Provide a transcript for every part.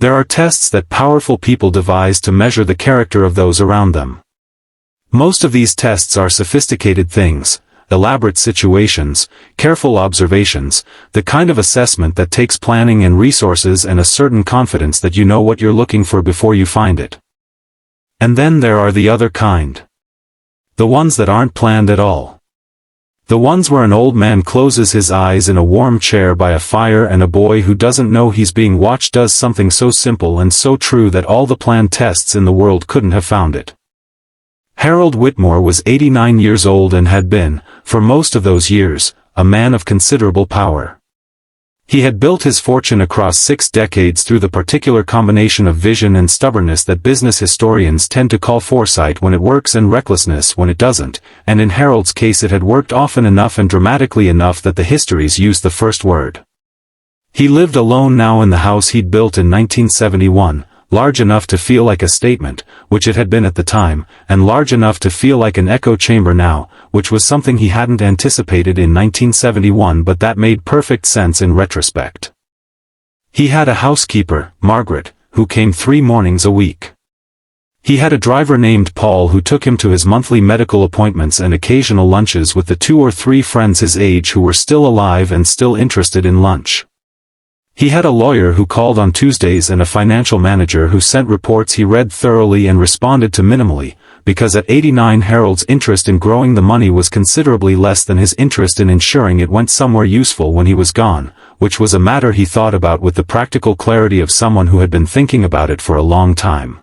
There are tests that powerful people devise to measure the character of those around them. Most of these tests are sophisticated things, elaborate situations, careful observations, the kind of assessment that takes planning and resources and a certain confidence that you know what you're looking for before you find it. And then there are the other kind. The ones that aren't planned at all. The ones where an old man closes his eyes in a warm chair by a fire and a boy who doesn't know he's being watched does something so simple and so true that all the planned tests in the world couldn't have found it. Harold Whitmore was 89 years old and had been, for most of those years, a man of considerable power. He had built his fortune across 6 decades through the particular combination of vision and stubbornness that business historians tend to call foresight when it works and recklessness when it doesn't, and in Harold's case it had worked often enough and dramatically enough that the histories use the first word. He lived alone now in the house he'd built in 1971, large enough to feel like a statement, which it had been at the time, and large enough to feel like an echo chamber now, which was something he hadn't anticipated in 1971 but that made perfect sense in retrospect. He had a housekeeper, Margaret, who came 3 mornings a week. He had a driver named Paul who took him to his monthly medical appointments and occasional lunches with the 2 or 3 friends his age who were still alive and still interested in lunch. He had a lawyer who called on Tuesdays and a financial manager who sent reports he read thoroughly and responded to minimally, because at 89 Harold's interest in growing the money was considerably less than his interest in ensuring it went somewhere useful when he was gone, which was a matter he thought about with the practical clarity of someone who had been thinking about it for a long time.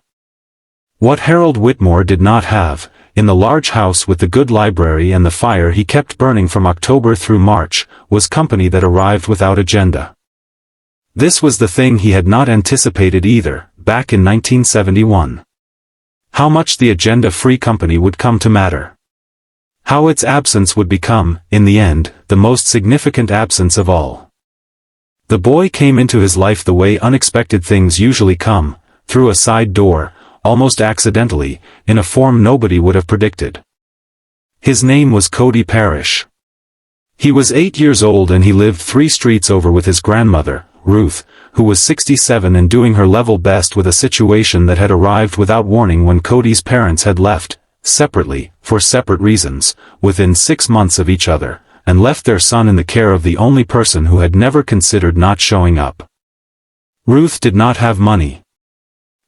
What Harold Whitmore did not have, in the large house with the good library and the fire he kept burning from October through March, was company that arrived without agenda. This was the thing he had not anticipated either, back in 1971. How much the agenda-free company would come to matter. How its absence would become, in the end, the most significant absence of all. The boy came into his life the way unexpected things usually come, through a side door, almost accidentally, in a form nobody would have predicted. His name was Cody Parrish. He was 8 years old and he lived 3 streets over with his grandmother, Ruth, who was 67 and doing her level best with a situation that had arrived without warning when Cody's parents had left, separately, for separate reasons, within 6 months of each other, and left their son in the care of the only person who had never considered not showing up. Ruth did not have money.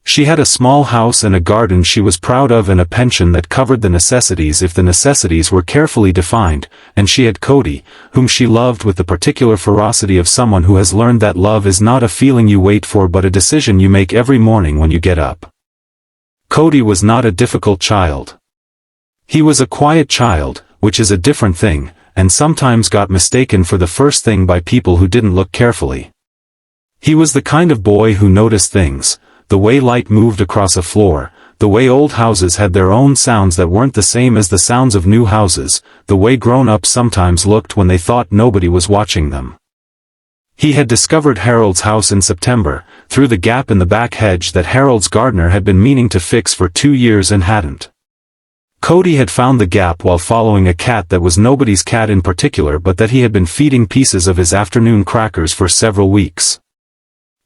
She had a small house and a garden she was proud of and a pension that covered the necessities if the necessities were carefully defined, and she had Cody, whom she loved with the particular ferocity of someone who has learned that love is not a feeling you wait for but a decision you make every morning when you get up. Cody was not a difficult child. He was a quiet child, which is a different thing, and sometimes got mistaken for the first thing by people who didn't look carefully. He was the kind of boy who noticed things, the way light moved across a floor, the way old houses had their own sounds that weren't the same as the sounds of new houses, the way grown-ups sometimes looked when they thought nobody was watching them. He had discovered Harold's house in September, through the gap in the back hedge that Harold's gardener had been meaning to fix for 2 years and hadn't. Cody had found the gap while following a cat that was nobody's cat in particular but that he had been feeding pieces of his afternoon crackers for several weeks.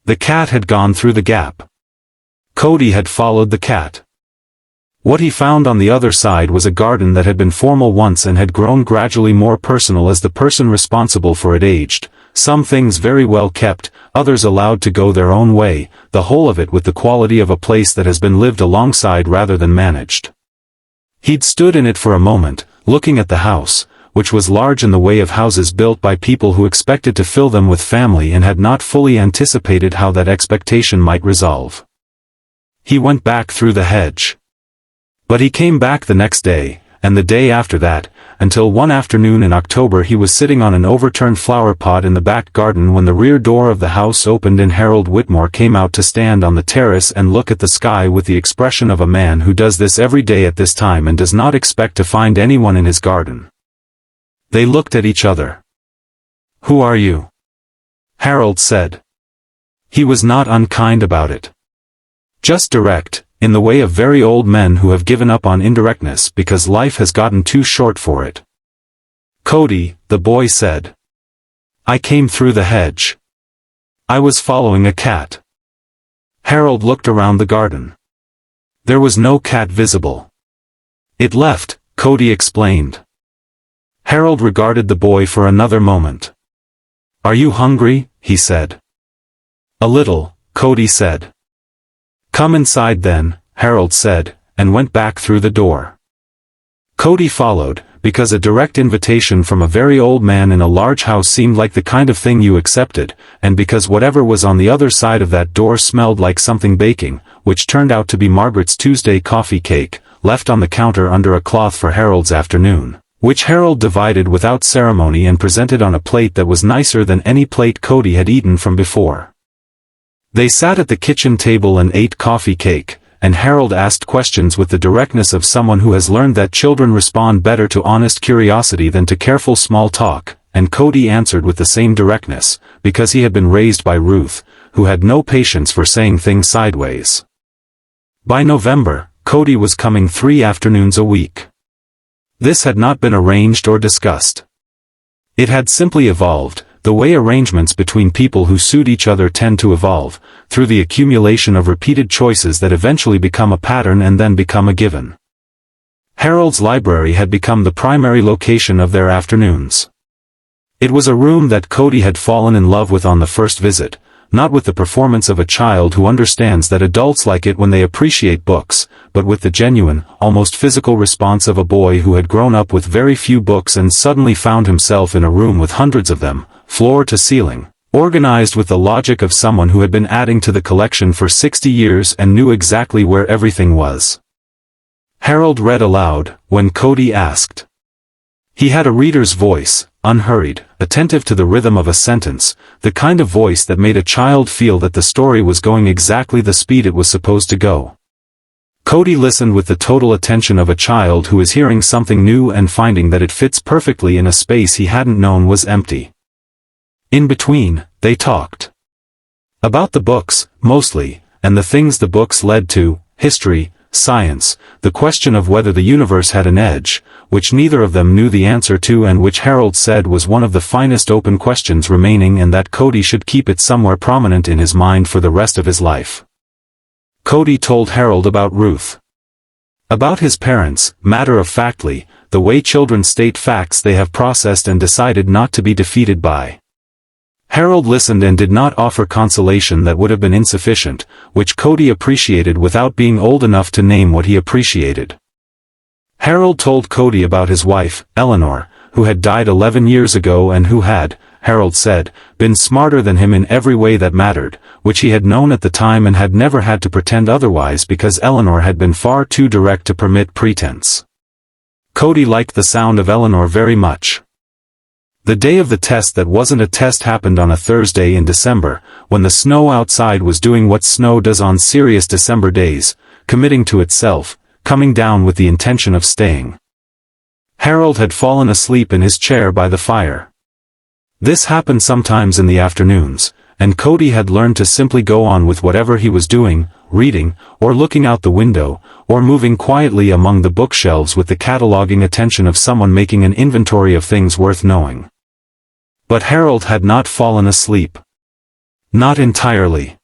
The cat had gone through the gap. Cody had followed the cat. What he found on the other side was a garden that had been formal once and had grown gradually more personal as the person responsible for it aged, some things very well kept, others allowed to go their own way, the whole of it with the quality of a place that has been lived alongside rather than managed. He'd stood in it for a moment, looking at the house, which was large in the way of houses built by people who expected to fill them with family and had not fully anticipated how that expectation might resolve. He went back through the hedge. But he came back the next day, and the day after that, until one afternoon in October he was sitting on an overturned flower pot in the back garden when the rear door of the house opened and Harold Whitmore came out to stand on the terrace and look at the sky with the expression of a man who does this every day at this time and does not expect to find anyone in his garden. They looked at each other. "Who are you?" Harold said. He was not unkind about it. Just direct, in the way of very old men who have given up on indirectness because life has gotten too short for it. "Cody," the boy said. "I came through the hedge. I was following a cat." Harold looked around the garden. There was no cat visible. It left, Cody explained. Harold regarded the boy for another moment. Are you hungry? He said. A little, Cody said. Come inside then, Harold said, and went back through the door. Cody followed, because a direct invitation from a very old man in a large house seemed like the kind of thing you accepted, and because whatever was on the other side of that door smelled like something baking, which turned out to be Margaret's Tuesday coffee cake, left on the counter under a cloth for Harold's afternoon, which Harold divided without ceremony and presented on a plate that was nicer than any plate Cody had eaten from before. They sat at the kitchen table and ate coffee cake, and Harold asked questions with the directness of someone who has learned that children respond better to honest curiosity than to careful small talk, and Cody answered with the same directness, because he had been raised by Ruth, who had no patience for saying things sideways. By November, Cody was coming 3 afternoons a week. This had not been arranged or discussed. It had simply evolved, the way arrangements between people who suit each other tend to evolve, through the accumulation of repeated choices that eventually become a pattern and then become a given. Harold's library had become the primary location of their afternoons. It was a room that Cody had fallen in love with on the first visit, not with the performance of a child who understands that adults like it when they appreciate books, but with the genuine, almost physical response of a boy who had grown up with very few books and suddenly found himself in a room with hundreds of them, floor to ceiling, organized with the logic of someone who had been adding to the collection for 60 years and knew exactly where everything was. Harold read aloud, when Cody asked. He had a reader's voice, unhurried, attentive to the rhythm of a sentence, the kind of voice that made a child feel that the story was going exactly the speed it was supposed to go. Cody listened with the total attention of a child who is hearing something new and finding that it fits perfectly in a space he hadn't known was empty. In between, they talked. About the books, mostly, and the things the books led to, history, science, the question of whether the universe had an edge, which neither of them knew the answer to and which Harold said was one of the finest open questions remaining and that Cody should keep it somewhere prominent in his mind for the rest of his life. Cody told Harold about Ruth. About his parents, matter-of-factly, the way children state facts they have processed and decided not to be defeated by. Harold listened and did not offer consolation that would have been insufficient, which Cody appreciated without being old enough to name what he appreciated. Harold told Cody about his wife, Eleanor, who had died 11 years ago and who had, Harold said, been smarter than him in every way that mattered, which he had known at the time and had never had to pretend otherwise because Eleanor had been far too direct to permit pretense. Cody liked the sound of Eleanor very much. The day of the test that wasn't a test happened on a Thursday in December, when the snow outside was doing what snow does on serious December days, committing to itself, coming down with the intention of staying. Harold had fallen asleep in his chair by the fire. This happened sometimes in the afternoons, and Cody had learned to simply go on with whatever he was doing, reading, or looking out the window, or moving quietly among the bookshelves with the cataloging attention of someone making an inventory of things worth knowing. But Harold had not fallen asleep. Not entirely.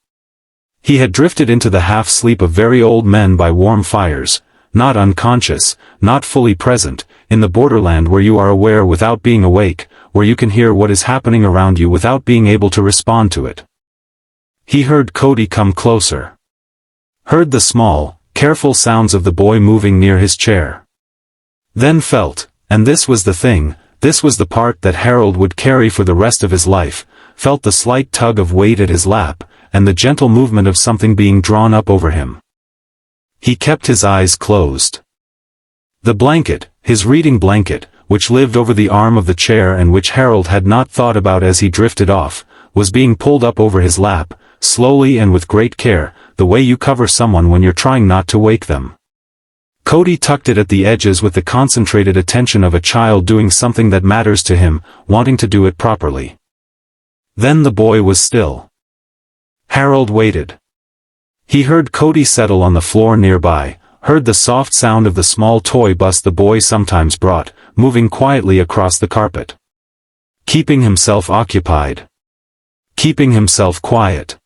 He had drifted into the half-sleep of very old men by warm fires, not unconscious, not fully present, in the borderland where you are aware without being awake, where you can hear what is happening around you without being able to respond to it. He heard Cody come closer. Heard the small, careful sounds of the boy moving near his chair. Then felt, and this was the thing, this was the part that Harold would carry for the rest of his life, felt the slight tug of weight at his lap, and the gentle movement of something being drawn up over him. He kept his eyes closed. The blanket, his reading blanket, which lived over the arm of the chair and which Harold had not thought about as he drifted off, was being pulled up over his lap, slowly and with great care, the way you cover someone when you're trying not to wake them. Cody tucked it at the edges with the concentrated attention of a child doing something that matters to him, wanting to do it properly. Then the boy was still. Harold waited. He heard Cody settle on the floor nearby, heard the soft sound of the small toy bus the boy sometimes brought, moving quietly across the carpet. Keeping himself occupied. Keeping himself quiet.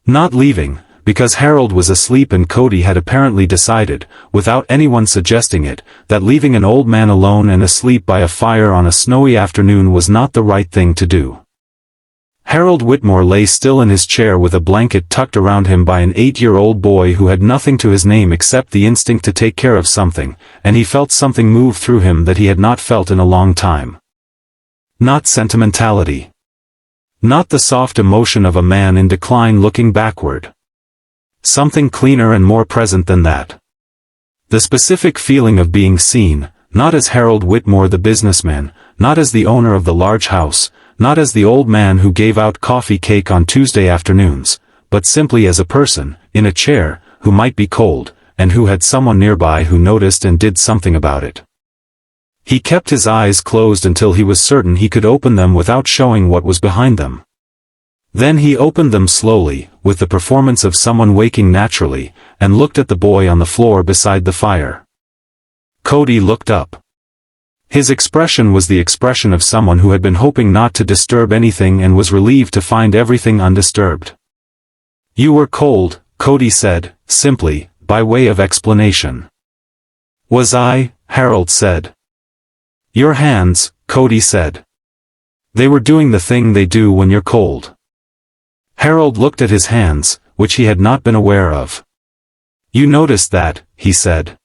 Not leaving, because Harold was asleep and Cody had apparently decided, without anyone suggesting it, that leaving an old man alone and asleep by a fire on a snowy afternoon was not the right thing to do. Harold Whitmore lay still in his chair with a blanket tucked around him by an 8-year-old boy who had nothing to his name except the instinct to take care of something, and he felt something move through him that he had not felt in a long time. Not sentimentality. Not the soft emotion of a man in decline looking backward. Something cleaner and more present than that. The specific feeling of being seen, not as Harold Whitmore the businessman, not as the owner of the large house, not as the old man who gave out coffee cake on Tuesday afternoons, but simply as a person, in a chair, who might be cold, and who had someone nearby who noticed and did something about it. He kept his eyes closed until he was certain he could open them without showing what was behind them. Then he opened them slowly, with the performance of someone waking naturally, and looked at the boy on the floor beside the fire. Cody looked up. His expression was the expression of someone who had been hoping not to disturb anything and was relieved to find everything undisturbed. "You were cold," Cody said, simply, by way of explanation. "Was I?" Harold said. "Your hands," Cody said. "They were doing the thing they do when you're cold." Harold looked at his hands, which he had not been aware of. "You noticed that," he said.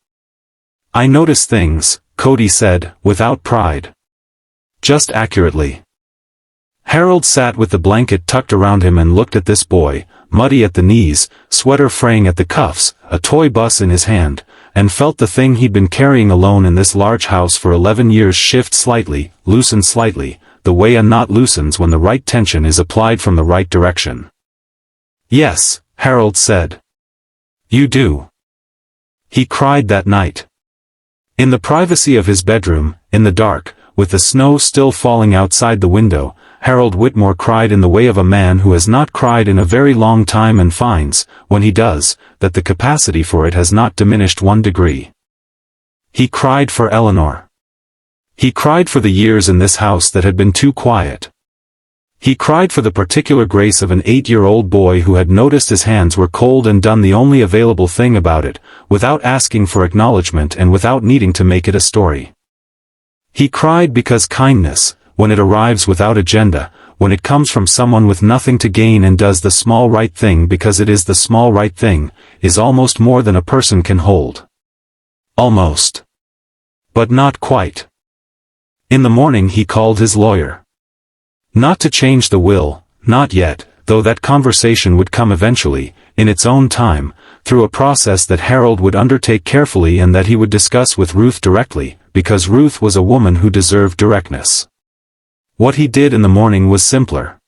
"I notice things," Cody said, without pride. "Just accurately." Harold sat with the blanket tucked around him and looked at this boy, muddy at the knees, sweater fraying at the cuffs, a toy bus in his hand, and felt the thing he'd been carrying alone in this large house for 11 years shift slightly, loosen slightly, the way a knot loosens when the right tension is applied from the right direction. "Yes," Harold said. "You do." He cried that night. In the privacy of his bedroom, in the dark, with the snow still falling outside the window, Harold Whitmore cried in the way of a man who has not cried in a very long time and finds, when he does, that the capacity for it has not diminished 1 degree. He cried for Eleanor. He cried for the years in this house that had been too quiet. He cried for the particular grace of an 8-year-old boy who had noticed his hands were cold and done the only available thing about it, without asking for acknowledgement and without needing to make it a story. He cried because kindness, when it arrives without agenda, when it comes from someone with nothing to gain and does the small right thing because it is the small right thing, is almost more than a person can hold. Almost. But not quite. In the morning he called his lawyer. Not to change the will, not yet, though that conversation would come eventually, in its own time, through a process that Harold would undertake carefully and that he would discuss with Ruth directly, because Ruth was a woman who deserved directness. What he did in the morning was simpler.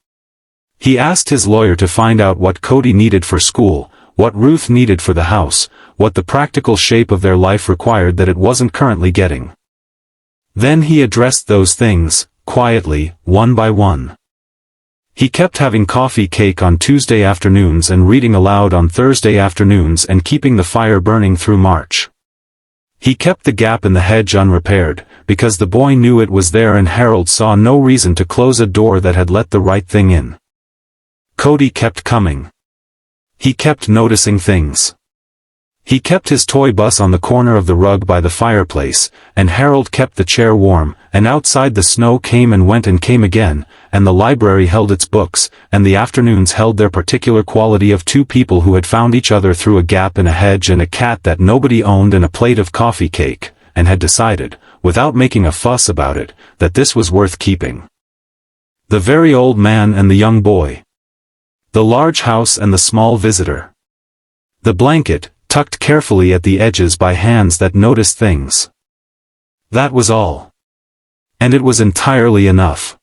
He asked his lawyer to find out what Cody needed for school, what Ruth needed for the house, what the practical shape of their life required that it wasn't currently getting. Then he addressed those things, quietly, one by one. He kept having coffee cake on Tuesday afternoons and reading aloud on Thursday afternoons and keeping the fire burning through March. He kept the gap in the hedge unrepaired, because the boy knew it was there and Harold saw no reason to close a door that had let the right thing in. Cody kept coming. He kept noticing things. He kept his toy bus on the corner of the rug by the fireplace, and Harold kept the chair warm, and outside the snow came and went and came again, and the library held its books, and the afternoons held their particular quality of two people who had found each other through a gap in a hedge and a cat that nobody owned and a plate of coffee cake, and had decided, without making a fuss about it, that this was worth keeping. The very old man and the young boy. The large house and the small visitor. The blanket, tucked carefully at the edges by hands that noticed things. That was all. And it was entirely enough.